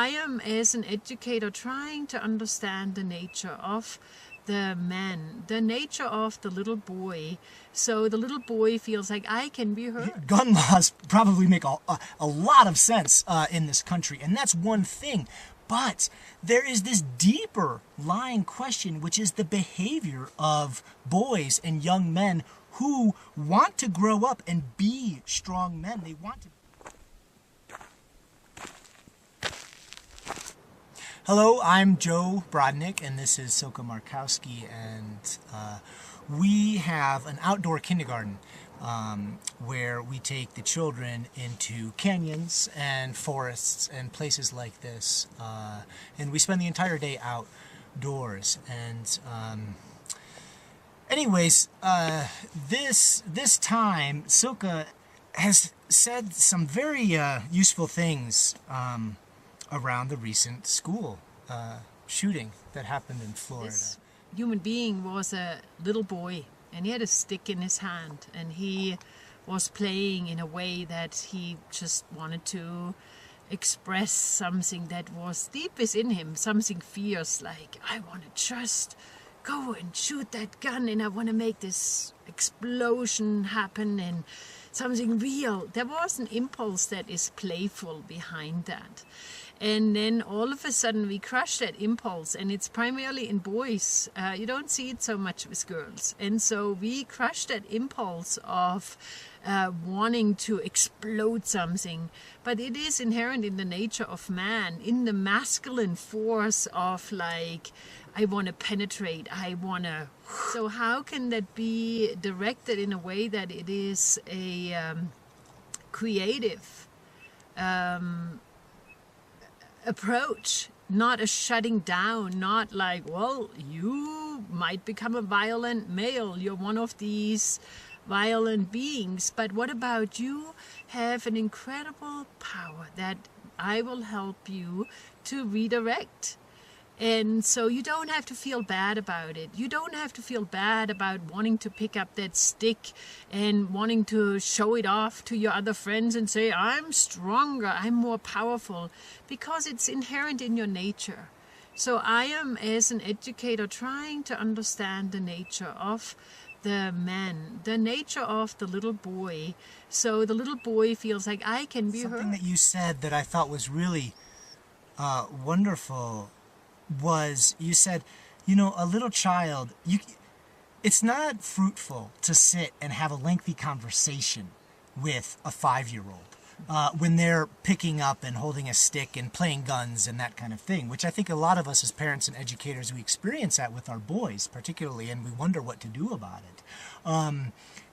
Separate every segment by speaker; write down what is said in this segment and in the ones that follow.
Speaker 1: I am, as an educator, trying to understand the nature of the man, the nature of the little boy, so the little boy feels like I can be heard.
Speaker 2: Gun laws probably make a lot of sense in this country, and that's one thing. But there is this deeper lying question, which is the behavior of boys and young men who want to grow up and be strong men. They want to. Hello, I'm Joe Brodnick, and this is Soka Markowski, and we have an outdoor kindergarten where we take the children into canyons and forests and places like this, and we spend the entire day outdoors. And anyways, this time, Soka has said some very useful things around the recent school shooting that happened in Florida.
Speaker 1: This human being was a little boy, and he had a stick in his hand, and he was playing in a way that he just wanted to express something that was deepest in him, something fierce, like, I want to just go and shoot that gun, and I want to make this explosion happen, and something real. There was an impulse that is playful behind that. And then all of a sudden we crush that impulse, and it's primarily in boys. You don't see it so much with girls. And so we crush that impulse of wanting to explode something. But it is inherent in the nature of man, in the masculine force of, like, I want to penetrate, I want to. So how can that be directed in a way that it is a creative approach, not a shutting down, not like, well, you might become a violent male, you're one of these violent beings, but what about you have an incredible power that I will help you to redirect. And so you don't have to feel bad about it. You don't have to feel bad about wanting to pick up that stick and wanting to show it off to your other friends and say, I'm stronger, I'm more powerful, because it's inherent in your nature. So I am, as an educator, trying to understand the nature of the man, the nature of the little boy, so the little boy feels like I can be heard.
Speaker 2: Something that you said that I thought was really wonderful was, you said, you know, a little child, it's not fruitful to sit and have a lengthy conversation with a 5-year-old when they're picking up and holding a stick and playing guns and that kind of thing, which I think a lot of us as parents and educators, we experience that with our boys particularly, and we wonder what to do about it.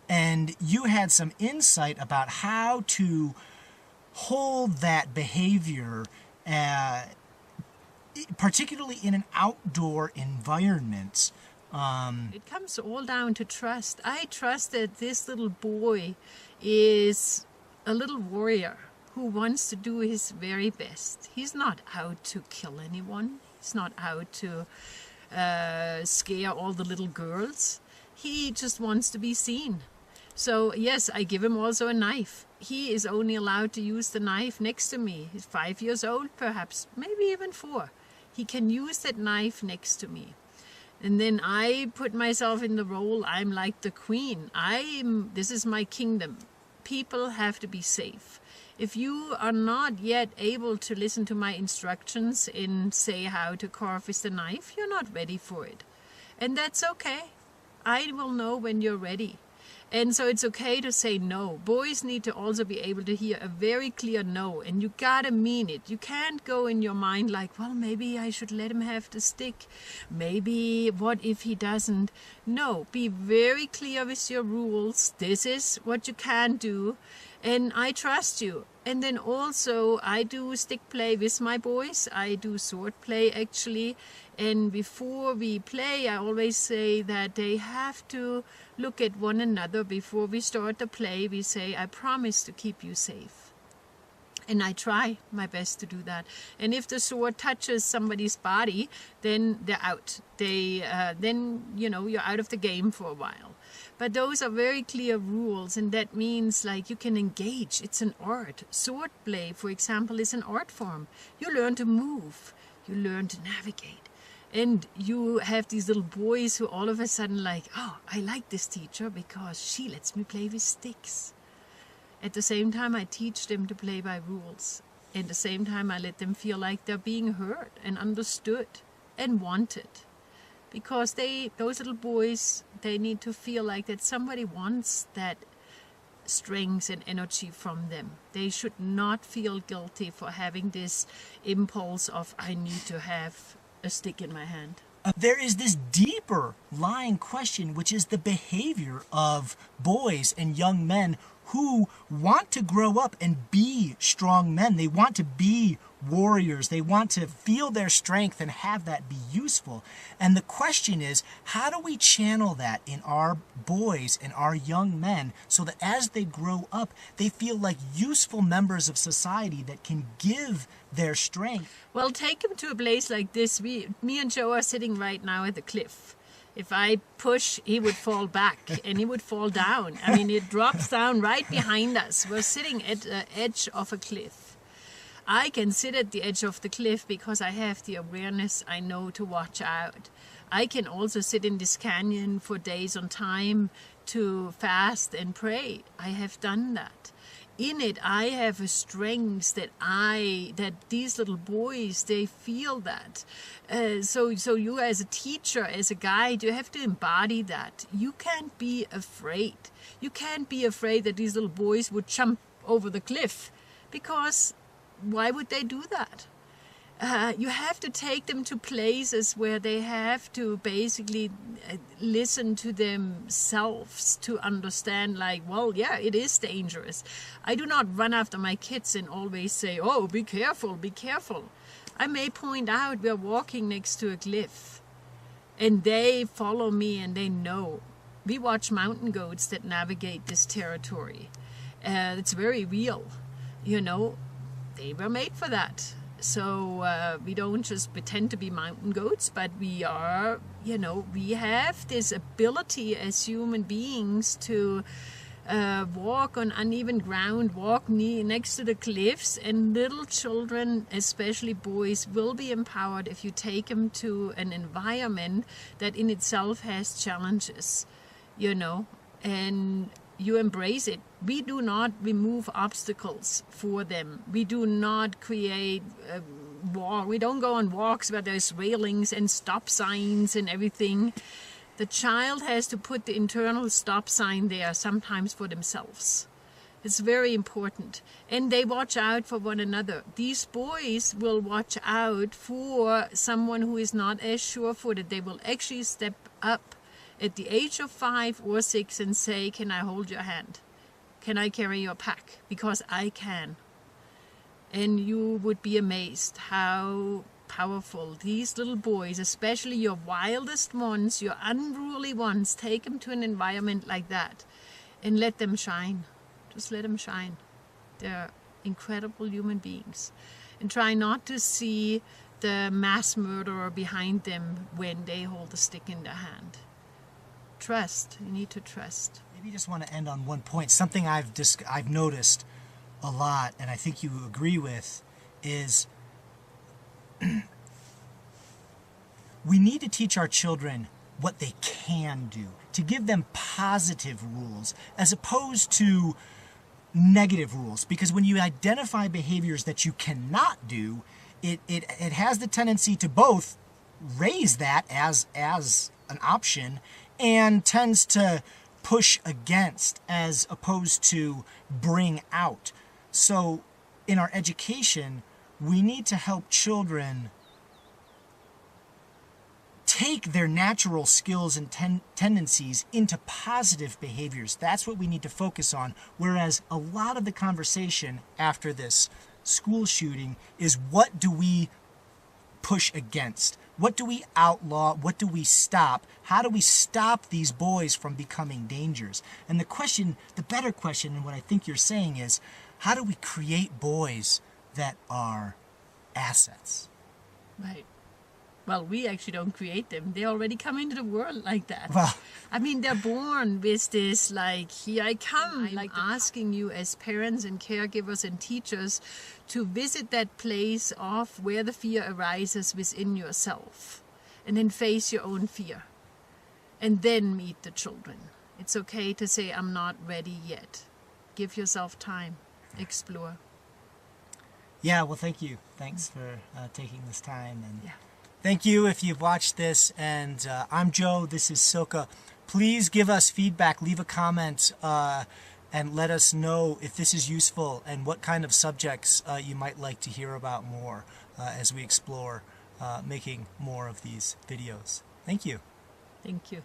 Speaker 2: And you had some insight about how to hold that behavior particularly in an outdoor environment.
Speaker 1: It comes all down to trust. I trust that this little boy is a little warrior who wants to do his very best. He's not out to kill anyone. He's not out to scare all the little girls. He just wants to be seen. So yes, I give him also a knife. He is only allowed to use the knife next to me. He's 5 years old, perhaps, maybe even 4. He can use that knife next to me. And then I put myself in the role, I'm like the queen. This is my kingdom. People have to be safe. If you are not yet able to listen to my instructions and say how to carve with the knife, you're not ready for it. And that's okay. I will know when you're ready. And so it's okay to say no. Boys need to also be able to hear a very clear no, and you gotta mean it. You can't go in your mind like, well, maybe I should let him have the stick. Maybe, what if he doesn't? No, be very clear with your rules. This is what you can do, and I trust you. And then also, I do stick play with my boys. I do sword play, actually. And before we play, I always say that they have to look at one another before we start the play. We say, I promise to keep you safe. And I try my best to do that. And if the sword touches somebody's body, then they're out. Then, you're out of the game for a while. But those are very clear rules, and that means like you can engage. It's an art. Swordplay, for example, is an art form. You learn to move, you learn to navigate. And you have these little boys who all of a sudden like, oh, I like this teacher because she lets me play with sticks. At the same time, I teach them to play by rules. At the same time, I let them feel like they're being heard and understood and wanted. Because those little boys, they need to feel like that somebody wants that strength and energy from them. They should not feel guilty for having this impulse of, I need to have a stick in my hand.
Speaker 2: There is this deeper lying question, which is the behavior of boys and young men who want to grow up and be strong men. They want to be warriors. They want to feel their strength and have that be useful. And the question is, how do we channel that in our boys and our young men so that as they grow up, they feel like useful members of society that can give their strength?
Speaker 1: Well, take him to a place like this. Me and Joe are sitting right now at the cliff. If I push, he would fall back and he would fall down. I mean, it drops down right behind us. We're sitting at the edge of a cliff. I can sit at the edge of the cliff because I have the awareness I know to watch out. I can also sit in this canyon for days on time to fast and pray. I have done that. In it, I have a strength that these little boys, they feel that. So you as a teacher, as a guide, you have to embody that. You can't be afraid. You can't be afraid that these little boys would jump over the cliff, because why would they do that? You have to take them to places where they have to basically listen to themselves to understand, like, well, yeah, it is dangerous. I do not run after my kids and always say, oh, be careful, be careful. I may point out we're walking next to a cliff and they follow me and they know. We watch mountain goats that navigate this territory. It's very real, you know. They were made for that. So we don't just pretend to be mountain goats, but we are, you know, we have this ability as human beings to walk on uneven ground, walk next to the cliffs, and little children, especially boys, will be empowered if you take them to an environment that in itself has challenges, you know, and you embrace it. We do not remove obstacles for them. We do not create walk. We don't go on walks where there's railings and stop signs and everything. The child has to put the internal stop sign there, sometimes for themselves. It's very important. And they watch out for one another. These boys will watch out for someone who is not as sure-footed. They will actually step up at the age of 5 or 6 and say, can I hold your hand? Can I carry your pack? Because I can. And you would be amazed how powerful these little boys, especially your wildest ones, your unruly ones, take them to an environment like that and let them shine. Just let them shine. They're incredible human beings. And try not to see the mass murderer behind them when they hold a stick in their hand. Trust. You need to trust.
Speaker 2: Maybe just want to end on one point. Something I've noticed a lot, and I think you agree with, is we need to teach our children what they can do, to give them positive rules as opposed to negative rules. Because when you identify behaviors that you cannot do, it has the tendency to both raise that as an option and tends to push against as opposed to bring out. So in our education, we need to help children take their natural skills and tendencies into positive behaviors. That's what we need to focus on. Whereas a lot of the conversation after this school shooting is, what do we push against? What do we outlaw? What do we stop? How do we stop these boys from becoming dangers? And the better question, and what I think you're saying is, how do we create boys that are assets?
Speaker 1: Right. Well, we actually don't create them. They already come into the world like that.
Speaker 2: Well,
Speaker 1: I mean, they're born with this, like, here I come. I like asking you as parents and caregivers and teachers to visit that place of where the fear arises within yourself and then face your own fear and then meet the children. It's okay to say, I'm not ready yet. Give yourself time. Explore.
Speaker 2: yeah, well, thank you. Thanks for taking this time. And
Speaker 1: Yeah.
Speaker 2: thank you if you've watched this. And I'm Joe. This is Silke. Please give us feedback. Leave a comment and let us know if this is useful and what kind of subjects you might like to hear about more as we explore making more of these videos. Thank you.
Speaker 1: Thank you.